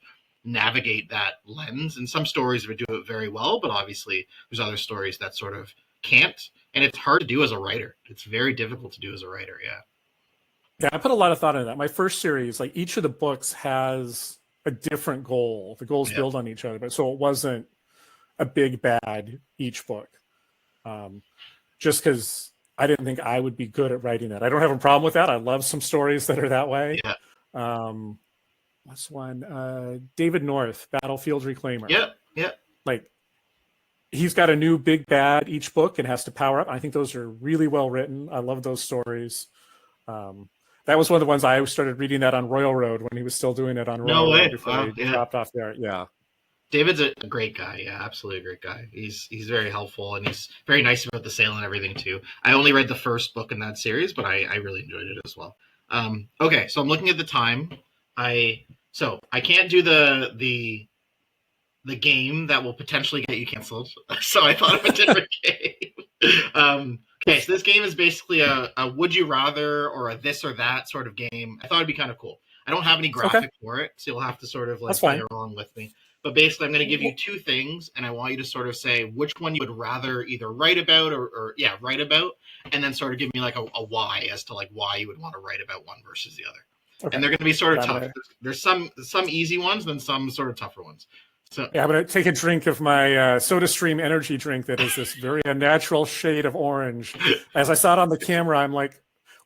[SPEAKER 2] navigate that lens. And some stories would do it very well, but obviously there's other stories that sort of can't. And it's hard to do as a writer. It's very difficult to do as a writer,
[SPEAKER 1] Yeah, I put a lot of thought into that. My first series, like each of the books has a different goal. The goals build on each other, but so it wasn't a big bad each book. Just because I didn't think I would be good at writing that. I don't have a problem with that. I love some stories that are that way. What's one? David North, Battlefield Reclaimer. Like, he's got a new big bad each book and has to power up. I think those are really well written. I love those stories. That was one of the ones I started reading that on Royal Road when he was still doing it on Royal Road before he dropped off there.
[SPEAKER 2] David's a great guy. Yeah, absolutely a great guy. He's very helpful, and he's very nice about the sale and everything too. I only read the first book in that series, but I really enjoyed it as well. Okay, so I'm looking at the time. I can't do the game that will potentially get you canceled. So I thought of a different game. Okay, so this game is basically a would you rather or a this or that sort of game. I thought it'd be kind of cool. I don't have any graphic for it, so you'll have to sort of like play along with me. But basically, I'm going to give you 2 things, and I want you to sort of say which one you would rather either write about or write about, and then sort of give me like a why as to like why you would want to write about one versus the other. Okay. And they're going to be sort of tough. There's some easy ones, then some sort of tougher ones. So
[SPEAKER 1] I'm going to take a drink of my SodaStream energy drink that is this very unnatural shade of orange. As I saw it on the camera, I'm like,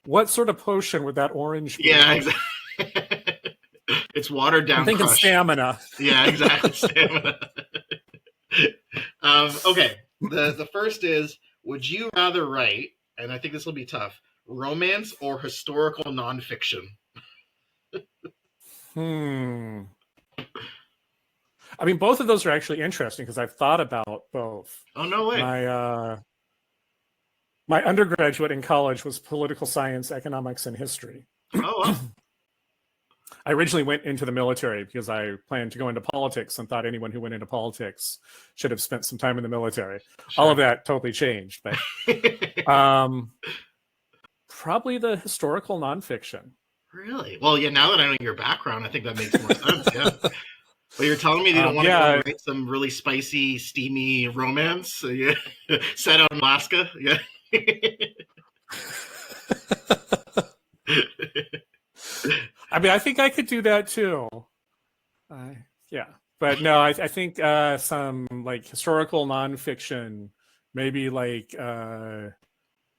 [SPEAKER 1] what sort of potion would that orange be?
[SPEAKER 2] Yeah, exactly. It's watered down.
[SPEAKER 1] I'm thinking crush. Stamina.
[SPEAKER 2] Yeah, exactly. Stamina. Okay. The first is, would you rather write, and I think this will be tough, romance or historical nonfiction?
[SPEAKER 1] I mean, both of those are actually interesting because I've thought about both.
[SPEAKER 2] Oh, no way.
[SPEAKER 1] My undergraduate in college was political science, economics, and history.
[SPEAKER 2] Oh, wow.
[SPEAKER 1] I originally went into the military because I planned to go into politics and thought anyone who went into politics should have spent some time in the military. Sure. All of that totally changed, but probably the historical nonfiction.
[SPEAKER 2] Really? Well, yeah, now that I know your background, I think that makes more sense, yeah. But you're telling me you don't want to write some really spicy, steamy romance set out in Alaska? Yeah.
[SPEAKER 1] I mean, I think I could do that too. But no, I think some like historical nonfiction, maybe like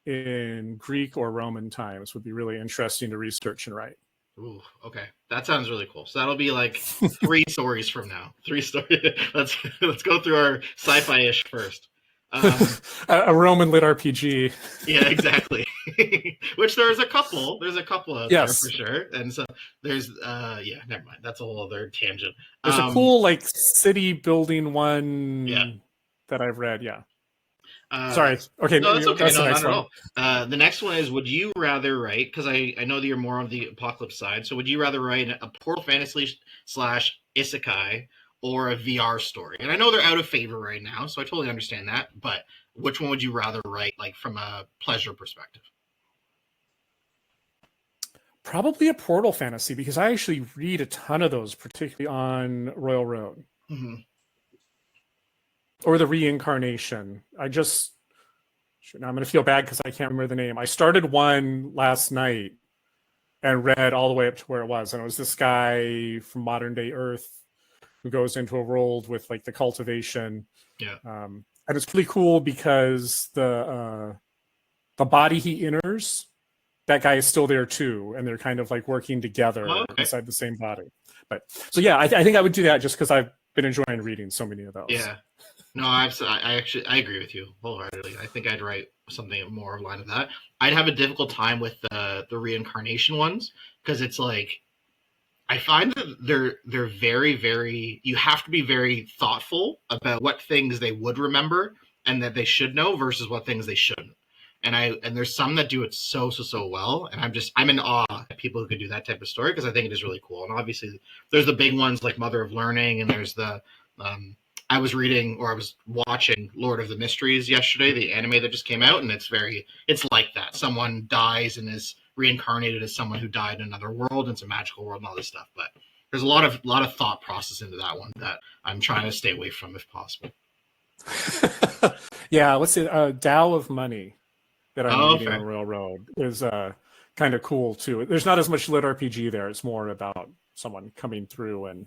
[SPEAKER 1] in Greek or Roman times would be really interesting to research and write.
[SPEAKER 2] Ooh, okay, that sounds really cool. So that'll be like 3 stories from now. 3 stories. Let's go through our sci-fi-ish first.
[SPEAKER 1] A Roman lit RPG.
[SPEAKER 2] Yeah, exactly. Which there's a couple. There's a couple out there for sure. And so there's yeah, never mind. That's a whole other tangent.
[SPEAKER 1] There's a cool like city building one that I've read. Yeah. Sorry. Okay.
[SPEAKER 2] No, that's okay.
[SPEAKER 1] That's
[SPEAKER 2] No,
[SPEAKER 1] the next
[SPEAKER 2] not at
[SPEAKER 1] one.
[SPEAKER 2] all. The next one is: would you rather write? Because I know that you're more on the apocalypse side. So would you rather write a portal fantasy slash isekai or a VR story? And I know they're out of favor right now, so I totally understand that. But which one would you rather write, like from a pleasure perspective?
[SPEAKER 1] Probably a portal fantasy, because I actually read a ton of those, particularly on Royal Road.
[SPEAKER 2] Mm-hmm.
[SPEAKER 1] Or the reincarnation. Now I'm going to feel bad because I can't remember the name. I started one last night and read all the way up to where it was. And it was this guy from modern day Earth who goes into a world with like the cultivation.
[SPEAKER 2] Yeah.
[SPEAKER 1] And it's really cool because the body he enters, that guy is still there too. And they're kind of like working together inside the same body. But so, yeah, I think I would do that just because I've been enjoying reading so many of those.
[SPEAKER 2] Yeah. No, I agree with you wholeheartedly. I think I'd write something more in line of that. I'd have a difficult time with the reincarnation ones because it's like I find that they're very, very. You have to be very thoughtful about what things they would remember and that they should know versus what things they shouldn't. And there's some that do it so well, and I'm in awe at people who can do that type of story because I think it is really cool. And obviously, there's the big ones like Mother of Learning, and there's the I was watching Lord of the Mysteries yesterday, the anime that just came out, and it's like that. Someone dies and is reincarnated as someone who died in another world, and it's a magical world and all this stuff. But there's a lot of thought process into that one that I'm trying to stay away from if possible.
[SPEAKER 1] Yeah, let's see. Tao of Money that I'm reading on Royal Road is kind of cool too. There's not as much lit RPG there. It's more about someone coming through and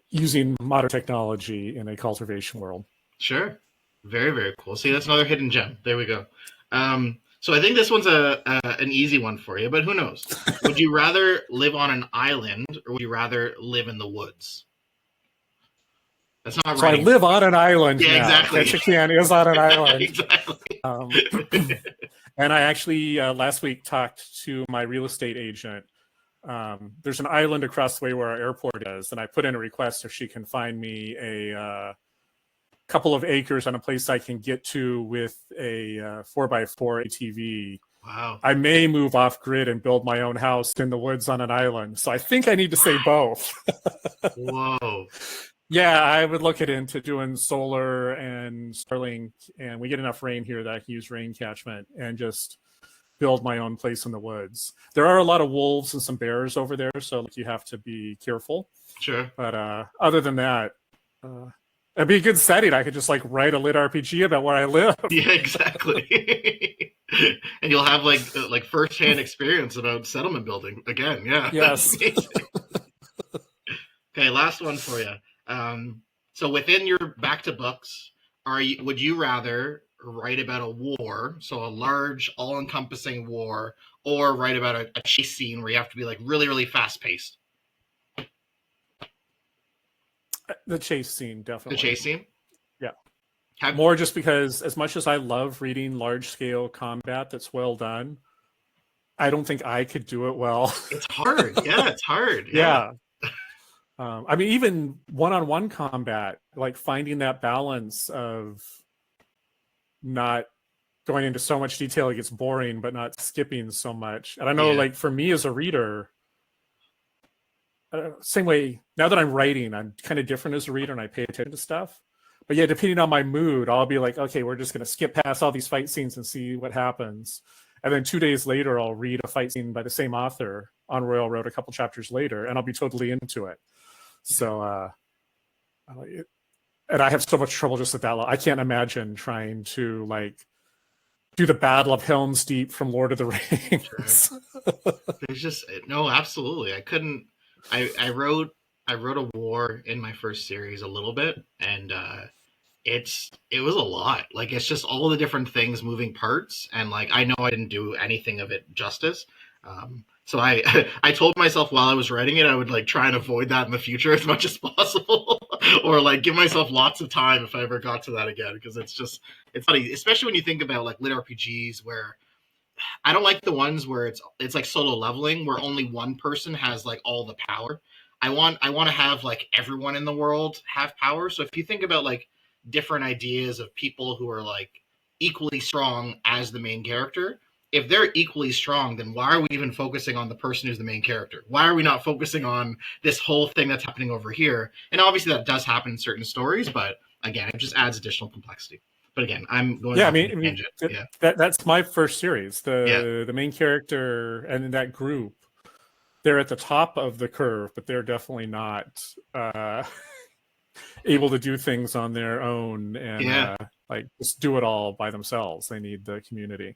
[SPEAKER 1] using modern technology in a cultivation world.
[SPEAKER 2] Sure. Very, very cool. See, that's another hidden gem. There we go. So I think this one's an easy one for you, but who knows? Would you rather live on an island or would you rather live in the woods? That's not
[SPEAKER 1] so right. I live on an island.
[SPEAKER 2] Yeah, exactly.
[SPEAKER 1] Ketchikan is on an island.
[SPEAKER 2] Exactly.
[SPEAKER 1] And I actually last week talked to my real estate agent. There's an island across the way where our airport is, and I put in a request if she can find me a couple of acres on a place I can get to with a 4x4 ATV.
[SPEAKER 2] Wow.
[SPEAKER 1] I may move off grid and build my own house in the woods on an island. So I think I need to say both.
[SPEAKER 2] Whoa.
[SPEAKER 1] Yeah, I would look into doing solar and Starlink, and we get enough rain here that I can use rain catchment and just build my own place in the woods. There are a lot of wolves and some bears over there, so you have to be careful.
[SPEAKER 2] Sure.
[SPEAKER 1] But other than that, it'd be a good setting. I could just like write a lit RPG about where I live.
[SPEAKER 2] Yeah, exactly. And you'll have like firsthand experience about settlement building again. Yeah.
[SPEAKER 1] Yes.
[SPEAKER 2] Okay, last one for you. So within your back to books, would you rather write about a war, so a large, all-encompassing war, or write about a chase scene where you have to be like really, really fast-paced?
[SPEAKER 1] The chase scene, definitely.
[SPEAKER 2] The chase scene?
[SPEAKER 1] Yeah. More just because as much as I love reading large-scale combat that's well done, I don't think I could do it well.
[SPEAKER 2] It's hard. Yeah, it's hard.
[SPEAKER 1] Yeah. I mean, even one-on-one combat, like finding that balance of not going into so much detail it gets boring, but not skipping so much. And I know, like for me as a reader, same way now that I'm writing, I'm kind of different as a reader and I pay attention to stuff. But yeah, depending on my mood, I'll be like, okay, we're just going to skip past all these fight scenes and see what happens. And then 2 days later, I'll read a fight scene by the same author on Royal Road a couple chapters later, and I'll be totally into it. So, and I have so much trouble just with that. I can't imagine trying to like do the Battle of Helm's Deep from Lord of the Rings.
[SPEAKER 2] Sure. There's just no, absolutely. I couldn't. I wrote a war in my first series a little bit, and it was a lot. Like it's just all the different things, moving parts, and like I know I didn't do anything of it justice. So I I told myself while I was writing it I would like try and avoid that in the future as much as possible, or like give myself lots of time if I ever got to that again, because it's funny, especially when you think about like lit RPGs where I don't like the ones where it's like solo leveling where only one person has like all the power. I want to have like everyone in the world have power. So if you think about like different ideas of people who are like equally strong as the main character, if they're equally strong, then why are we even focusing on the person who's the main character? Why are we not focusing on this whole thing that's happening over here? And obviously that does happen in certain stories, but again, it just adds additional complexity. But again, I'm going
[SPEAKER 1] Yeah,
[SPEAKER 2] off on a tangent. Yeah.
[SPEAKER 1] that's my first series.
[SPEAKER 2] Yeah.
[SPEAKER 1] The main character and that group, they're at the top of the curve, but they're definitely not able to do things on their own and
[SPEAKER 2] Yeah.
[SPEAKER 1] like just do it all by themselves. They need the community.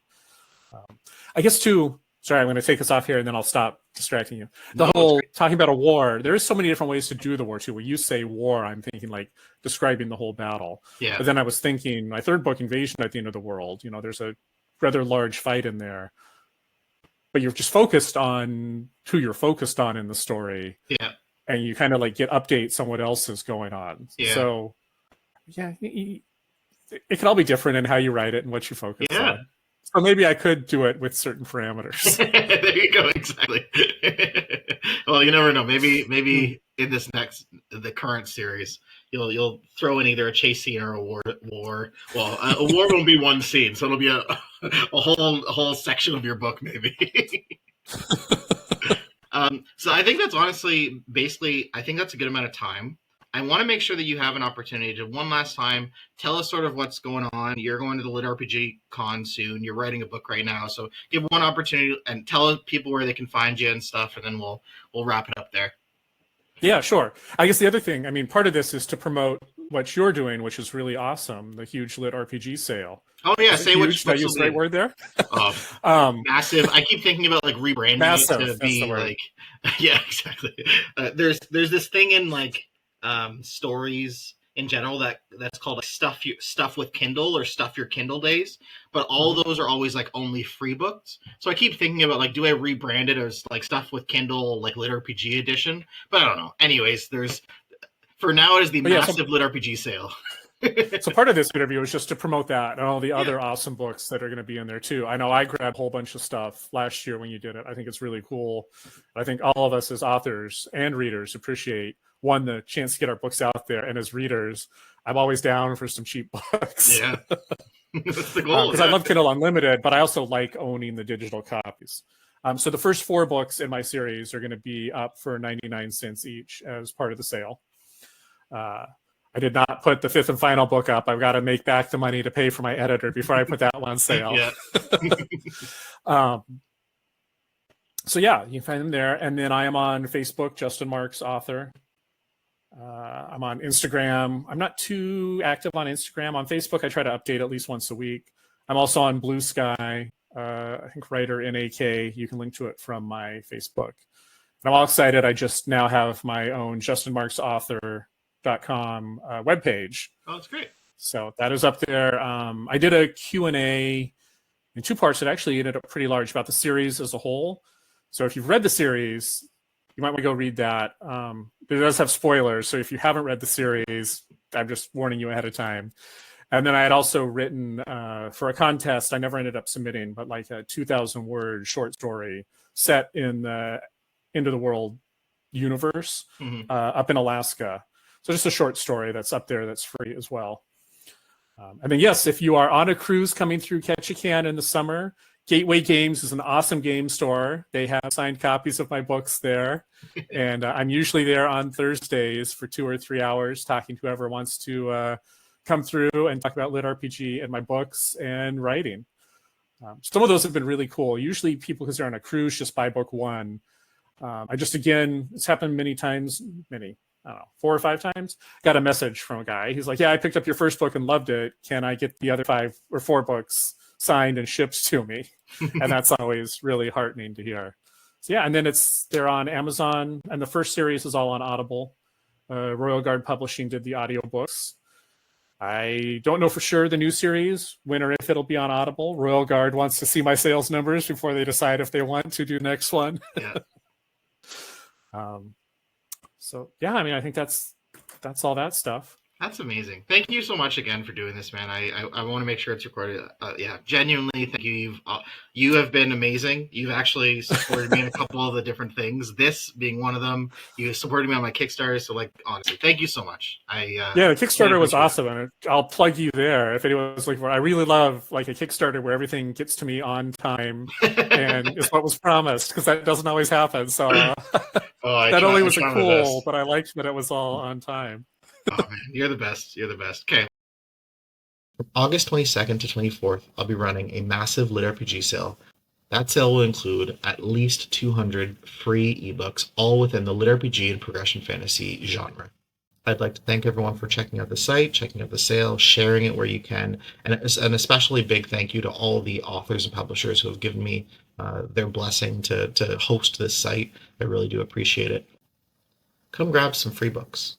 [SPEAKER 1] I guess too. Sorry, I'm going to take us off here and then I'll stop distracting you. The
[SPEAKER 2] No,
[SPEAKER 1] whole talking about a war, there's so many different ways to do the war too. When you say war, I'm thinking like describing the whole battle.
[SPEAKER 2] yeah.
[SPEAKER 1] But then I was thinking my third book, Invasion at the End of the World, you know, there's a rather large fight in there. But you're just focused on who you're focused on in the story.
[SPEAKER 2] Yeah.
[SPEAKER 1] And you kind of like get updates on what else is going on.
[SPEAKER 2] Yeah.
[SPEAKER 1] So yeah, it can all be different in how you write it and what you focus on. So maybe I could do it with certain parameters.
[SPEAKER 2] There you go. Exactly. Well, you never know. Maybe in this the current series, you'll throw in either a chase scene or a war. Well, a war won't be one scene, so it'll be a whole section of your book, maybe. So I think that's honestly, basically, I think that's a good amount of time. I want to make sure that you have an opportunity to one last time tell us sort of what's going on. You're going to the LitRPG Con soon. You're writing a book right now, so give one opportunity and tell people where they can find you and stuff, and then we'll wrap it up there.
[SPEAKER 1] Yeah, sure. I guess the other thing, I mean, part of this is to promote what you're doing, which is really awesome. The huge LitRPG sale.
[SPEAKER 2] Oh yeah, say
[SPEAKER 1] which did I use the right word there?
[SPEAKER 2] Massive. I keep thinking about like rebranding
[SPEAKER 1] massive,
[SPEAKER 2] it to be like, yeah, exactly. There's this thing in like stories in general that's called like stuff with Kindle or stuff your Kindle days, but all those are always like only free books. So I keep thinking about like, do I rebrand it as like stuff with Kindle like LitRPG edition? But I don't know. Anyways, for now it is the massive LitRPG sale.
[SPEAKER 1] So part of this interview is just to promote that and all the other awesome books that are going to be in there too. I know I grabbed a whole bunch of stuff last year when you did it. I think it's really cool. I think all of us as authors and readers appreciate, one, the chance to get our books out there, and as readers, I'm always down for some cheap books.
[SPEAKER 2] Yeah, that's the goal.
[SPEAKER 1] Because I love Kindle Unlimited, but I also like owning the digital copies. So the first 4 books in my series are going to be up for 99 cents each as part of the sale. I did not put the 5th and final book up. I've got to make back the money to pay for my editor before I put that one on sale.
[SPEAKER 2] Yeah.
[SPEAKER 1] So yeah, you can find them there. And then I am on Facebook, Justin Marks Author. I'm on Instagram. I'm not too active on Instagram. On Facebook, I try to update at least once a week. I'm also on Blue Sky. I think writer NAK. You can link to it from my Facebook. And I'm all excited. I just now have my own justinmarksauthor.com webpage.
[SPEAKER 2] Oh, that's great.
[SPEAKER 1] So that is up there. I did a Q&A in 2 parts. It actually ended up pretty large about the series as a whole. So if you've read the series, you might want to go read that. It does have spoilers, so if you haven't read the series, I'm just warning you ahead of time. And then I had also written for a contest I never ended up submitting, but like a 2,000-word short story set in the End of the World universe up in Alaska. So just a short story that's up there that's free as well. And then, yes, if you are on a cruise coming through Ketchikan in the summer, Gateway Games is an awesome game store. They have signed copies of my books there. And I'm usually there on Thursdays for 2 or 3 hours talking to whoever wants to come through and talk about LitRPG and my books and writing. Some of those have been really cool. Usually people, because they're on a cruise, just buy book 1. It's happened many times, I don't know, 4 or 5 times, got a message from a guy. He's like, yeah, I picked up your first book and loved it. Can I get the other 5 or 4 books signed and shipped to me? And that's always really heartening to hear. So yeah, and then they're on Amazon, and the first series is all on Audible. Royal Guard Publishing did the audiobooks. I don't know for sure the new series, when or if it'll be on Audible. Royal Guard wants to see my sales numbers before they decide if they want to do next one.
[SPEAKER 2] Yeah.
[SPEAKER 1] So yeah, I mean, I think that's all that stuff.
[SPEAKER 2] That's amazing. Thank you so much again for doing this, man. I want to make sure it's recorded. Yeah, genuinely, thank you. You have been amazing. You've actually supported me in a couple of the different things. This being one of them. You supported me on my Kickstarter. So, like, honestly, thank you so much.
[SPEAKER 1] Yeah, the Kickstarter was awesome, and I'll plug you there if anyone's looking for. I really love like a Kickstarter where everything gets to me on time and is what was promised, because that doesn't always happen. So not only was it cool, but I liked that it was all on time.
[SPEAKER 2] Oh man, you're the best. You're the best. Okay. From August 22nd to 24th, I'll be running a massive LitRPG sale. That sale will include at least 200 free ebooks, all within the LitRPG and progression fantasy genre. I'd like to thank everyone for checking out the site, checking out the sale, sharing it where you can, and an especially big thank you to all the authors and publishers who have given me their blessing to host this site. I really do appreciate it. Come grab some free books.